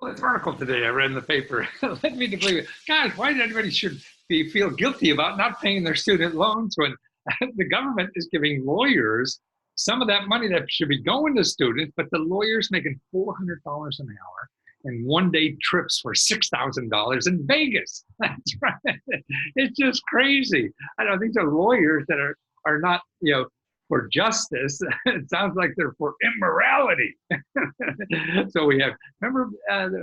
Well, this article today I read in the paper led me to believe, gosh, why did anybody should feel guilty about not paying their student loans when the government is giving lawyers some of that money that should be going to students, but the lawyer's making $400 an hour and one-day trips for $6,000 in Vegas. That's right. It's just crazy. I don't think these are lawyers that are not, for justice. It sounds like they're for immorality. So we have, remember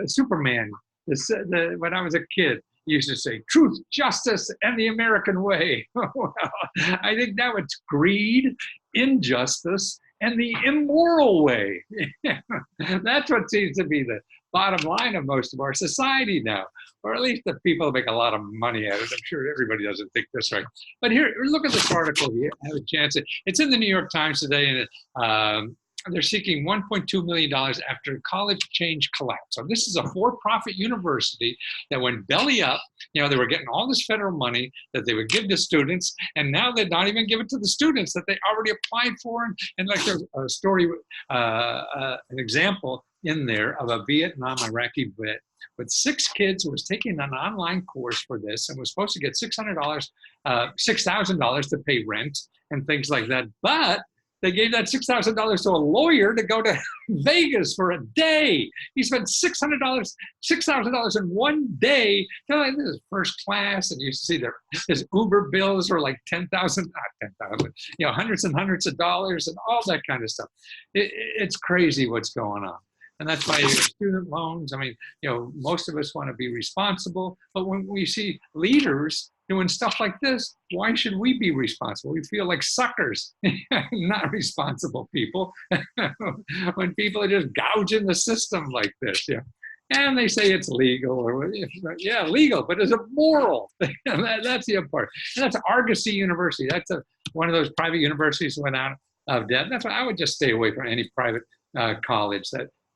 Superman, when I was a kid, he used to say, truth, justice, and the American way. Well, I think now it's greed, injustice, and the immoral way. That's what seems to be the bottom line of most of our society now, or at least the people that make a lot of money at it. I'm sure everybody doesn't think this way. But here, look at this article. You have a chance. It's in the New York Times today, and they're seeking $1.2 million after college change collapse. So this is a for-profit university that went belly up. They were getting all this federal money that they would give to students, and now they're not even giving it to the students that they already applied for. And like there's a story, an example in there of a Vietnam Iraqi vet with 6 kids who was taking an online course for this and was supposed to get $6,000 to pay rent and things like that. But they gave that $6,000 to a lawyer to go to Vegas for a day. He spent $6,000 in one day. This is first class, and you see his Uber bills were like $10,000, not $10,000, hundreds and hundreds of dollars and all that kind of stuff. It's crazy what's going on. And that's why student loans, most of us want to be responsible, but when we see leaders doing stuff like this, why should we be responsible? We feel like suckers, not responsible people, when people are just gouging the system like this. And they say it's legal, or yeah, legal, but is it moral? That's the other part. And that's Argosy University. That's one of those private universities that went out of debt. That's why I would just stay away from any private college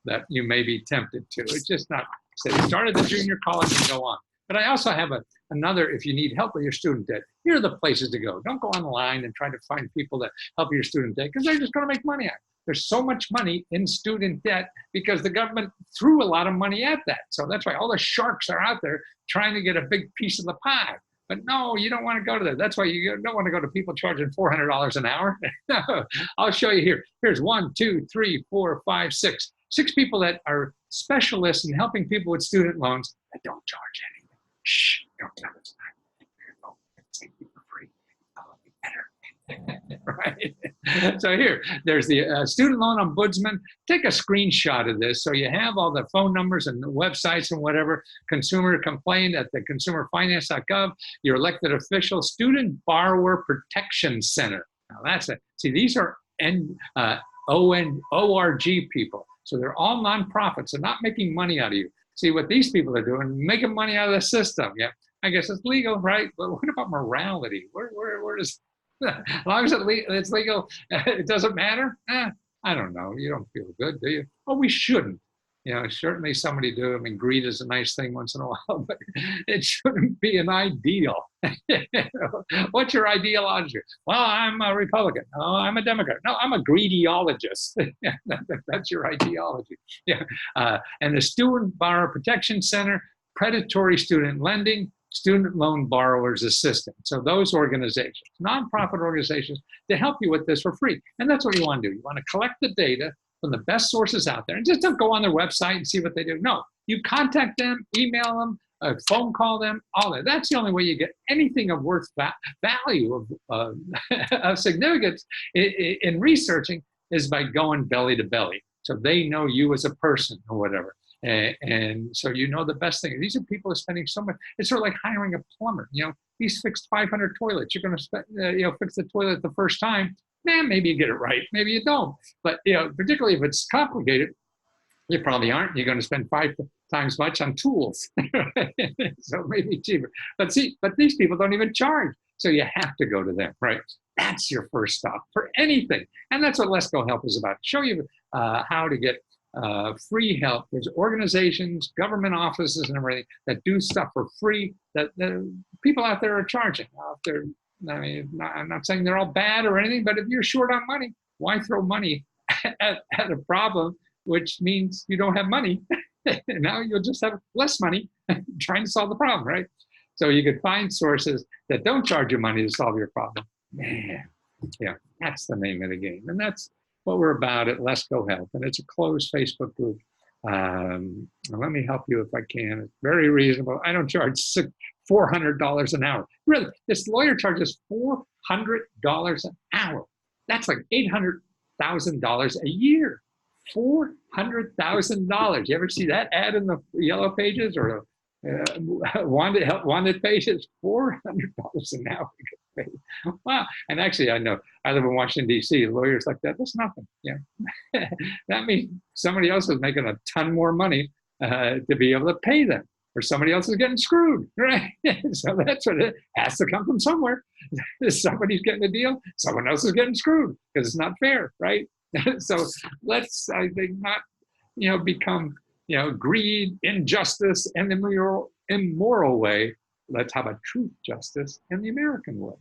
that you may be tempted to. It's just not, start at the junior college and go on. But I also have another, if you need help with your student debt, here are the places to go. Don't go online and try to find people that help your student debt, because they're just going to make money out of it. There's so much money in student debt because the government threw a lot of money at that. So that's why all the sharks are out there trying to get a big piece of the pie. But no, you don't want to go to that. That's why you don't want to go to people charging $400 an hour. I'll show you here. Here's 1, 2, 3, 4, 5, 6. 6 people that are specialists in helping people with student loans that don't charge anything. Shh, don't tell us that. It's for free. Oh, better. Right? So here, there's the student loan ombudsman. Take a screenshot of this so you have all the phone numbers and the websites and whatever. Consumer complaint at the consumerfinance.gov. Your elected official, Student Borrower Protection Center. Now that's it. See, these are ORG people. So they're all nonprofits. They're not making money out of you. See what these people are doing, making money out of the system. Yeah, I guess it's legal, right? But what about morality? Where does, as long as it's legal, it doesn't matter? I don't know. You don't feel good, do you? Oh, we shouldn't. Certainly somebody do. Greed is a nice thing once in a while, but it shouldn't be an ideal. What's your ideology? Well, I'm a Republican. Oh, I'm a Democrat. No, I'm a greediologist. That's your ideology. Yeah. And the Student Borrower Protection Center, Predatory Student Lending, Student Loan Borrowers Assistance. So those organizations, nonprofit organizations, to help you with this for free. And that's what you want to do. You want to collect the data from the best sources out there, and just don't go on their website and see what they do. No, you contact them, email them, phone call them, all that. That's the only way you get anything of worth value of significance in researching, is by going belly to belly. So they know you as a person or whatever. And so the best thing. These are people who are spending so much. It's sort of like hiring a plumber. He's fixed 500 toilets. You're going to fix the toilet the first time. Maybe you get it right, maybe you don't. But particularly if it's complicated, you probably aren't. You're going to spend 5 times much on tools, so maybe cheaper. But these people don't even charge, so you have to go to them, right? That's your first stop for anything, and that's what Lesko Help is about. Show you how to get free help. There's organizations, government offices, and everything that do stuff for free that the people out there are charging. I'm not saying they're all bad or anything, but if you're short on money, why throw money at a problem, which means you don't have money? And now you'll just have less money trying to solve the problem, right? So you could find sources that don't charge you money to solve your problem. Man, yeah, that's the name of the game. And that's what we're about at Lesko Health. And it's a closed Facebook group. Let me help you if I can. It's very reasonable. I don't charge $400 an hour. Really, this lawyer charges $400 an hour. That's like $800,000 a year. $400,000. You ever see that ad in the Yellow Pages or wanted pages? $400 an hour. Wow. And actually, I know I live in Washington, D.C. Lawyers like that, that's nothing. Yeah. That means somebody else is making a ton more money to be able to pay them, or somebody else is getting screwed, right? So that's what it has to come from somewhere. Somebody's getting a deal, someone else is getting screwed because it's not fair, right? So let's, I think, not, become, greed, injustice, and the immoral way. Let's have a truth, justice, and the American way.